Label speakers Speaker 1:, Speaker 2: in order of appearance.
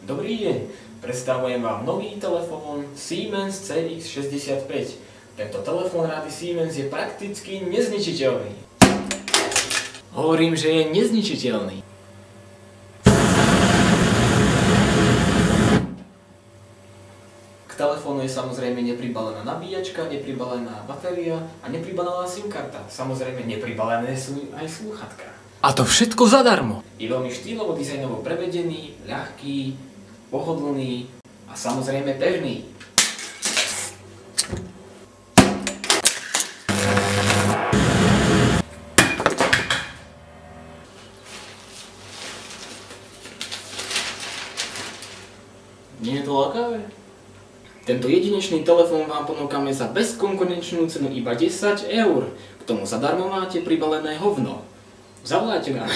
Speaker 1: Dobrý deň, predstavujem vám nový telefón Siemens CX65. Tento telefón rády Siemens je prakticky nezničiteľný. Hovorím, že je nezničiteľný. K telefónu je samozrejme nepribalená nabíjačka, nepribalená batéria a nepribalená SIM karta. Samozrejme nepribalené sú aj slúchatka. A to všetko zadarmo. Je veľmi štýlovo dizajnovo prevedený, ľahký, pohodlný a samozrejme pevný. Nie je to lákavé? Tento jedinečný telefón vám ponúkame za bezkonkurenčnú cenu iba 10 €. K tomu zadarmo máte pribalené hovno. Zavolajte nám.